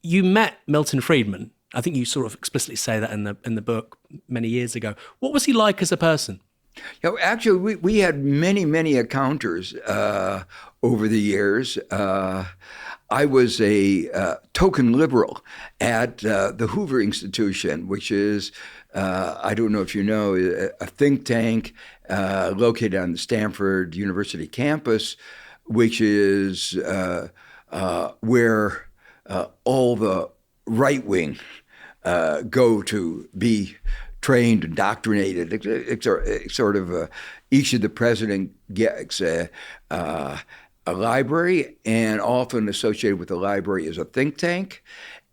You met Milton Friedman. I think you sort of explicitly say that in the book many years ago. What was he like as a person? Actually, we had many encounters over the years. I was a token liberal at the Hoover Institution, which is, I don't know if you know, a think tank located on the Stanford University campus, which is where all the right wing go to be trained, indoctrinated. It's sort of each of the president gets a library, and often associated with the library is a think tank.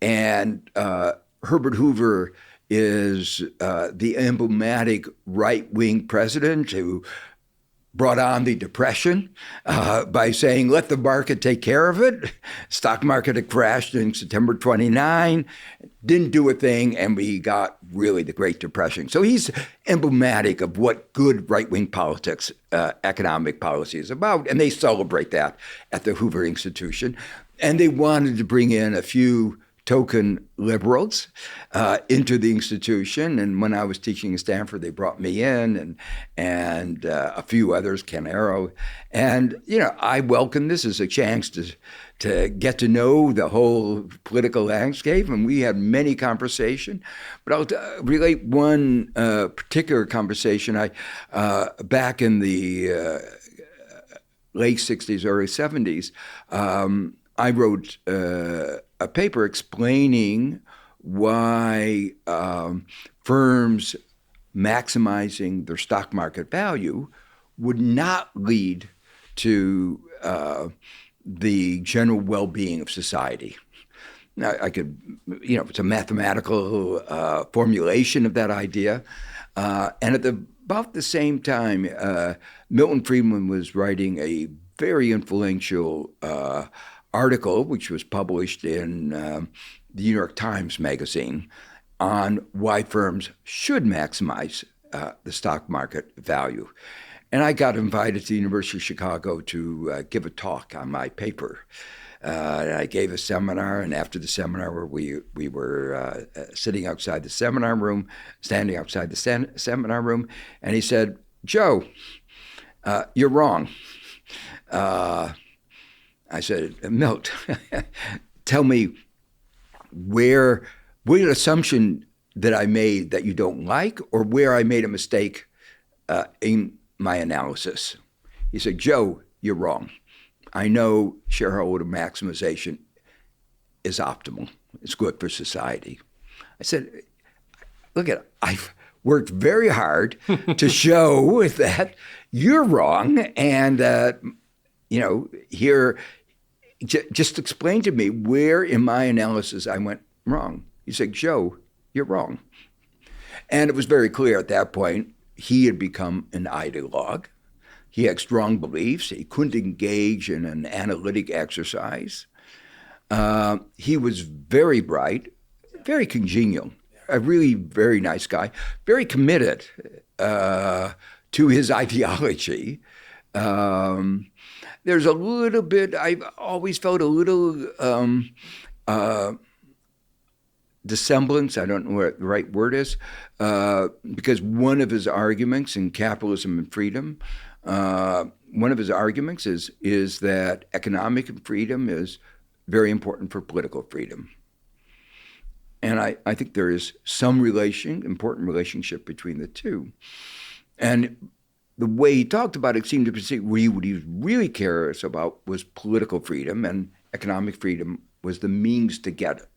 And Herbert Hoover is the emblematic right-wing president who brought on the Depression by saying, let the market take care of it. Stock market had crashed in September 29, didn't do a thing, and we got really the Great Depression. So he's emblematic of what good right-wing politics, economic policy is about, and they celebrate that at the Hoover Institution. And they wanted to bring in a few token liberals into the institution. And when I was teaching at Stanford, they brought me in and a few others, Ken Arrow. And, I welcome this as a chance to get to know the whole political landscape. And we had many conversations. But I'll relate one particular conversation. Back in the late 60s, early 70s, I wrote a paper explaining why firms maximizing their stock market value would not lead to the general well-being of society. Now, I could, it's a mathematical formulation of that idea. And at about the same time, Milton Friedman was writing a very influential article, which was published in the New York Times Magazine, on why firms should maximize the stock market value. And I got invited to the University of Chicago to give a talk on my paper. And I gave a seminar, and after the seminar, where we were sitting outside the seminar room, standing outside the seminar room, and he said, "Joe, you're wrong." I said, "Milt, tell me what assumption that I made that you don't like, or where I made a mistake in my analysis." He said, "Joe, you're wrong. I know shareholder maximization is optimal. It's good for society." I said, "Look, I've worked very hard to show that you're wrong, and here, just explain to me where in my analysis I went wrong." He said, "Joe, you're wrong." And it was very clear at that point he had become an idologue. He had strong beliefs. He couldn't engage in an analytic exercise. He was very bright, very congenial, a really very nice guy, very committed to his ideology. There's a little bit, I've always felt a little dissemblance, I don't know what the right word is, because one of his arguments in Capitalism and Freedom, one of his arguments is that economic freedom is very important for political freedom. And I think there is some important relationship between the two. And the way he talked about it seemed to be what he was really curious about was political freedom, and economic freedom was the means to get